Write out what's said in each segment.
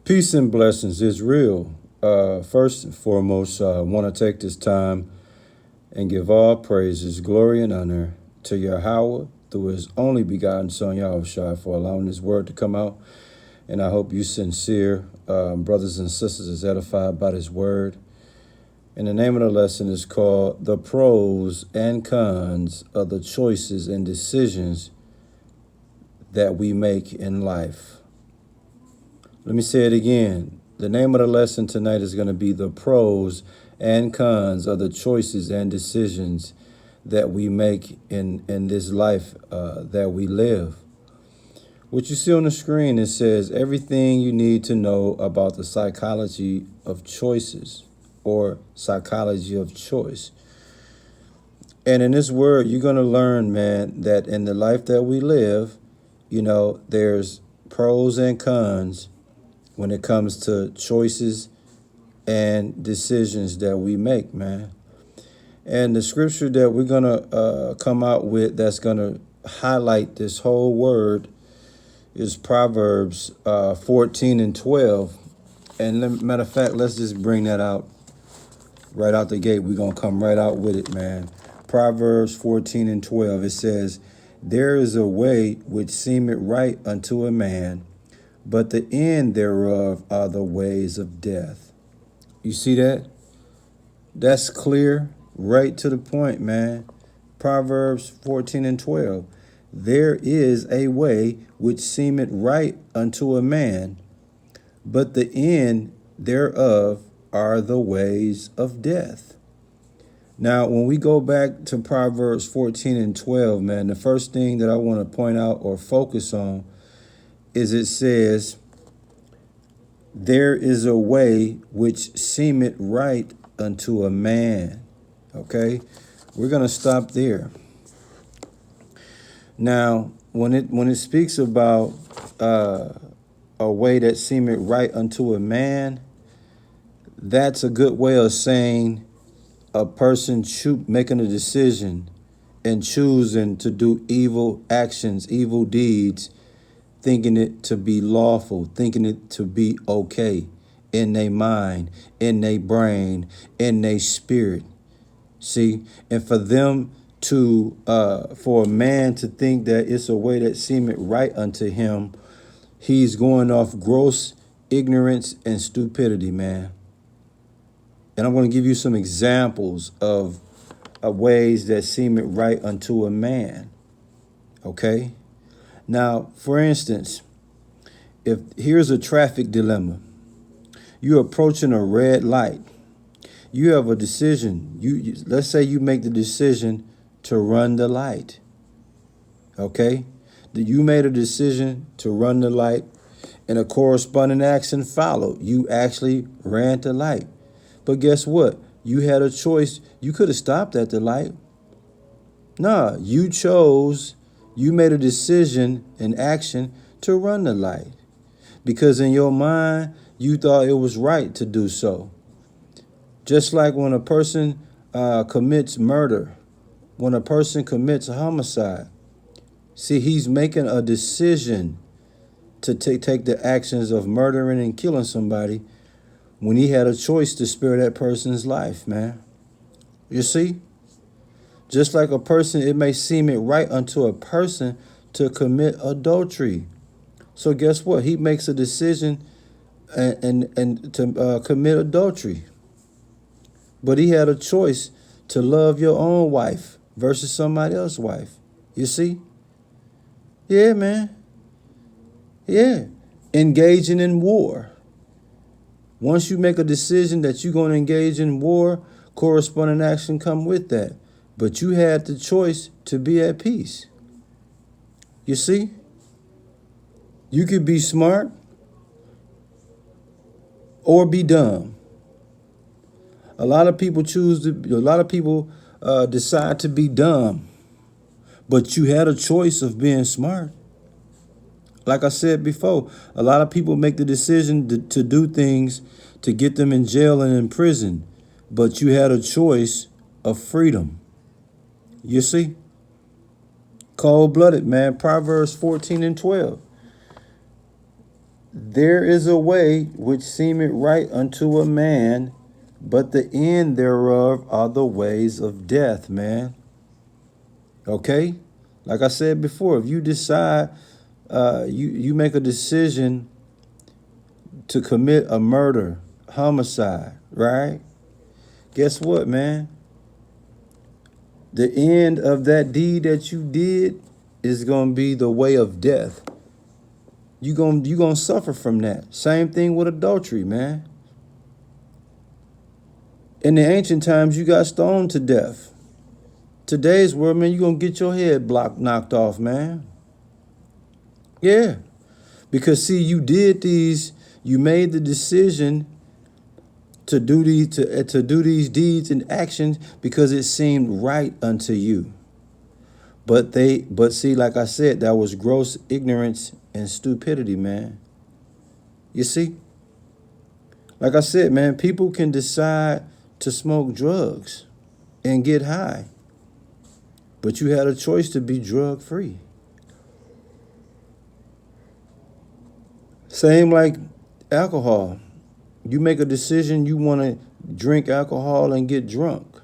Peace and blessings is real. First and foremost, I want to take this time and give all praises, glory, and honor to Yahweh through his only begotten Son, Yahushua, for allowing this word to come out. And I hope you sincere brothers and sisters is edified by this word. And the name of the lesson is called The Pros and Cons of the Choices and Decisions that we make in life. Let me say it again. The name of the lesson tonight is going to be the pros and cons of the choices and decisions that we make in this life that we live. What you see on the screen, it says everything you need to know about the psychology of choices or psychology of choice. And in this word, you're going to learn, man, that in the life that we live, there's pros and cons when it comes to choices and decisions that we make, man. And the scripture that we're going to come out with that's going to highlight this whole word is Proverbs 14 and 12. And matter of fact, let's just bring that out right out the gate. We're going to come right out with it, man. Proverbs 14 and 12, it says, "There is a way which seemeth right unto a man, but the end thereof are the ways of death." You see that? That's clear, right to the point, man. Proverbs 14 and 12. "There is a way which seemeth right unto a man, but the end thereof are the ways of death." Now, when we go back to Proverbs 14 and 12, man, the first thing that I want to point out or focus on is it says, "There is a way which seemeth right unto a man." Okay, we're gonna stop there. Now, when it speaks about a way that seemeth right unto a man, that's a good way of saying a person making a decision and choosing to do evil actions, evil deeds, thinking it to be lawful, thinking it to be okay in their mind, in their brain, in their spirit. See, and for a man to think that it's a way that seemeth right unto him, he's going off gross ignorance and stupidity, man. And I'm going to give you some examples of ways that seemeth right unto a man. Okay? Now, for instance, if here's a traffic dilemma. You're approaching a red light. You have a decision. Let's say you make the decision to run the light. Okay? You made a decision to run the light and a corresponding action followed. You actually ran the light. But guess what? You had a choice. You could have stopped at the light. Nah, you made a decision and action to run the light because in your mind, you thought it was right to do so. Just like when a person commits murder, when a person commits a homicide, see, he's making a decision to take the actions of murdering and killing somebody when he had a choice to spare that person's life, man. You see? Just like a person, it may seem it right unto a person to commit adultery. So guess what? He makes a decision and to commit adultery. But he had a choice to love your own wife versus somebody else's wife. You see? Yeah, man. Yeah. Engaging in war. Once you make a decision that you're going to engage in war, corresponding action come with that. But you had the choice to be at peace. You see? You could be smart or be dumb. A lot of people decide to be dumb, but you had a choice of being smart. Like I said before, a lot of people make the decision to do things to get them in jail and in prison, but you had a choice of freedom. You see? Cold-blooded, man. Proverbs 14 and 12. There is a way which seemeth right unto a man, but the end thereof are the ways of death, man. Okay? Like I said before, if you decide, you make a decision to commit a murder, homicide, right? Guess what, man? The end of that deed that you did is gonna be the way of death. You gonna suffer from that. Same thing with adultery, man. In the ancient times, you got stoned to death. Today's world, man, you gonna get your head knocked off, man. Yeah, because see, you made the decision to do these deeds and actions because it seemed right unto you. But see, like I said, that was gross ignorance and stupidity, man. You see? Like I said, man, people can decide to smoke drugs and get high. But you had a choice to be drug free. Same like alcohol. You make a decision you want to drink alcohol and get drunk.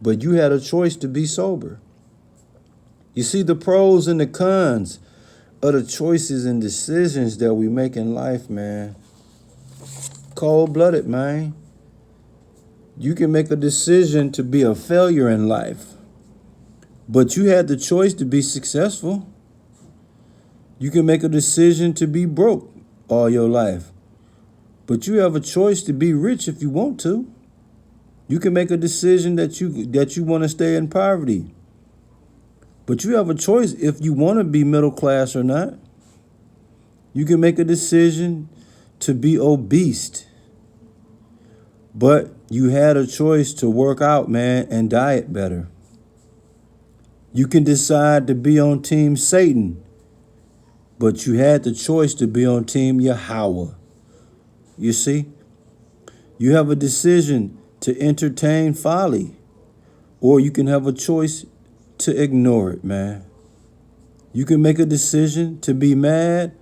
But you had a choice to be sober. You see the pros and the cons of the choices and decisions that we make in life, man. Cold-blooded, man. You can make a decision to be a failure in life, but you had the choice to be successful. You can make a decision to be broke all your life, but you have a choice to be rich if you want to. You can make a decision that you want to stay in poverty, but you have a choice if you want to be middle class or not. You can make a decision to be obese, but you had a choice to work out, man, and diet better. You can decide to be on Team Satan, but you had the choice to be on Team Yahweh. You see? You have a decision to entertain folly, or you can have a choice to ignore it, man. You can make a decision to be mad,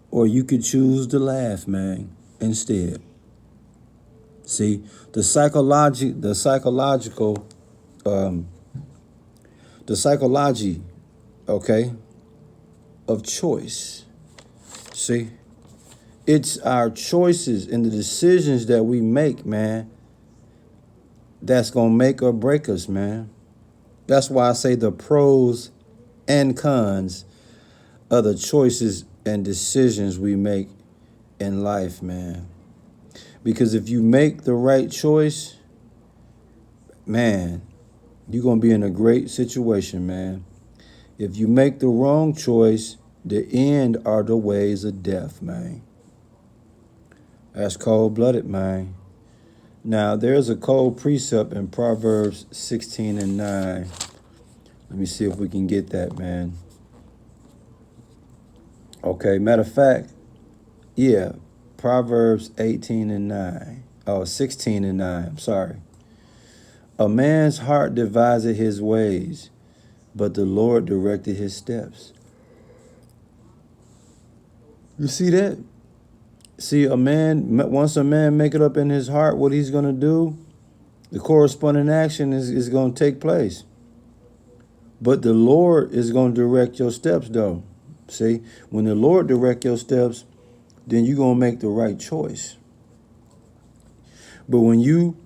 or you could choose to laugh, man, instead. See, the psychology, okay, of choice. See, it's our choices and the decisions that we make, man, that's going to make or break us, man. That's why I say the pros and cons of the choices and decisions we make in life, man. Because if you make the right choice, man, you're going to be in a great situation, man. If you make the wrong choice, the end are the ways of death, man. That's cold-blooded, man. Now, there's a cold precept in Proverbs 16:9. Let me see if we can get that, man. Okay, matter of fact, yeah, Proverbs 18:9. Oh, 16:9, I'm sorry. A man's heart devised his ways, but the Lord directed his steps. You see that? See, once a man make it up in his heart what he's going to do, the corresponding action is going to take place. But the Lord is going to direct your steps, though. See, when the Lord direct your steps, then you're going to make the right choice. But when you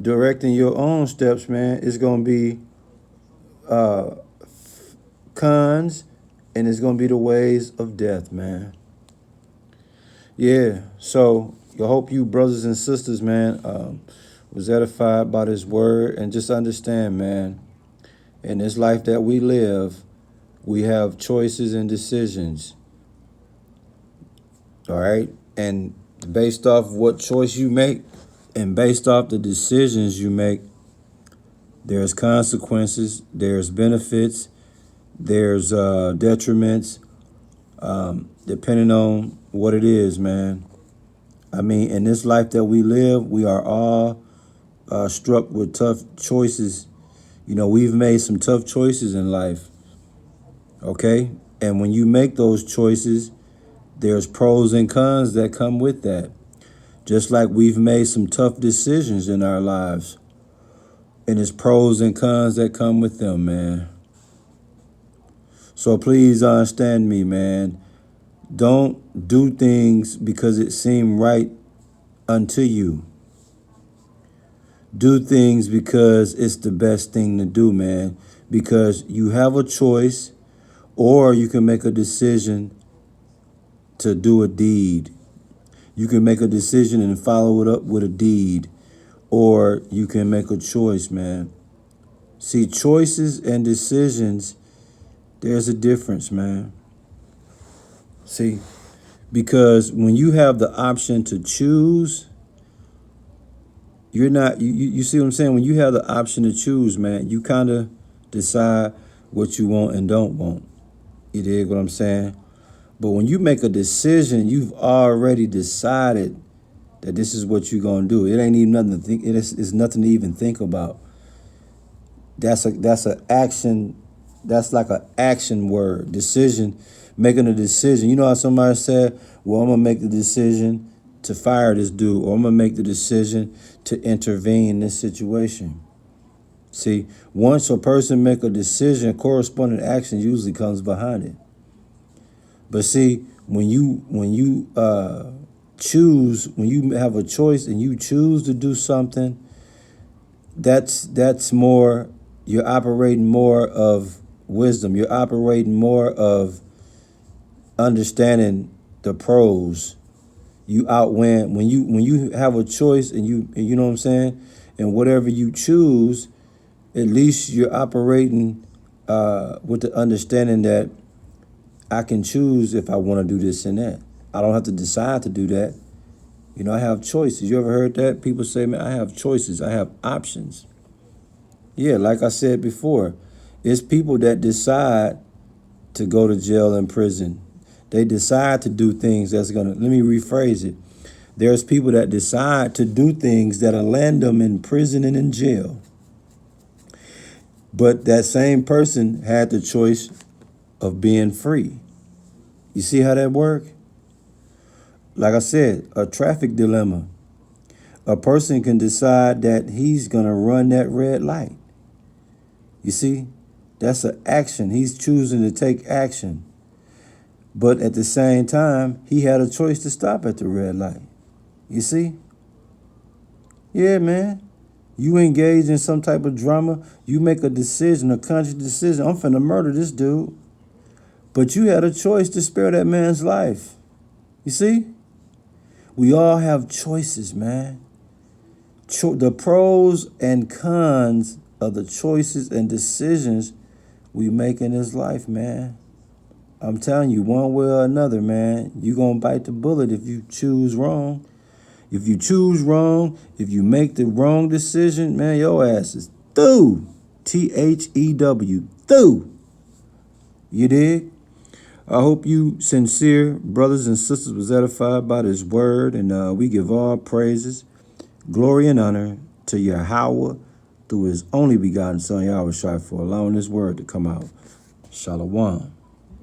directing your own steps, man, it's going to be cons, and it's going to be the ways of death, man. Yeah, so I hope you brothers and sisters, man, was edified by this word, and just understand, man, in this life that we live, we have choices and decisions. All right, and based off what choice you make and based off the decisions you make, there's consequences, there's benefits, there's detriments, depending on what it is, man. I mean, in this life that we live, we are all struck with tough choices. You know, we've made some tough choices in life, okay? And when you make those choices, There's pros and cons that come with that. Just like we've made some tough decisions in our lives. And there's pros and cons that come with them, man. So please understand me, man. Don't do things because it seemed right unto you. Do things because it's the best thing to do, man. Because you have a choice, or you can make a decision to do a deed. You can make a decision and follow it up with a deed, or you can make a choice, man. See, choices and decisions, there's a difference, man. See, because when you have the option to choose, you're not, you see what I'm saying? When you have the option to choose, man, you kind of decide what you want and don't want. You dig what I'm saying? But when you make a decision, you've already decided that this is what you're going to do. It ain't even nothing to think. It's nothing to even think about. That's an action. That's like an action word. Decision, making a decision. You know how somebody said, well, I'm going to make the decision to fire this dude, or I'm going to make the decision to intervene in this situation. See, once a person make a decision, corresponding action usually comes behind it. But see, when you choose, when you have a choice and you choose to do something, that's more, you're operating more of wisdom. You're operating more of understanding the pros. You outwin when you have a choice and you know what I'm saying, and whatever you choose, at least you're operating with the understanding that I can choose if I want to do this and that. I don't have to decide to do that. You know, I have choices. You ever heard that? People say, man, I have choices. I have options. Yeah, like I said before, it's people that decide to go to jail and prison. They decide to do things that's going to, let me rephrase it. There's people that decide to do things that'll land them in prison and in jail. But that same person had the choice of being free. You see how that works? Like I said, a traffic dilemma. A person can decide that he's going to run that red light. You see, that's an action. He's choosing to take action. But at the same time, he had a choice to stop at the red light. You see? Yeah, man. You engage in some type of drama. You make a decision, a conscious decision. I'm finna murder this dude. But you had a choice to spare that man's life. You see? We all have choices, man. The pros and cons of the choices and decisions we make in this life, man. I'm telling you, one way or another, man, you're going to bite the bullet if you choose wrong. If you choose wrong, if you make the wrong decision, man, your ass is through. T-H-E-W, through. You dig? I hope you sincere brothers and sisters was edified by this word, and we give all praises, glory, and honor to Yahweh through his only begotten Son, Yahushua, for allowing this word to come out. Shalom.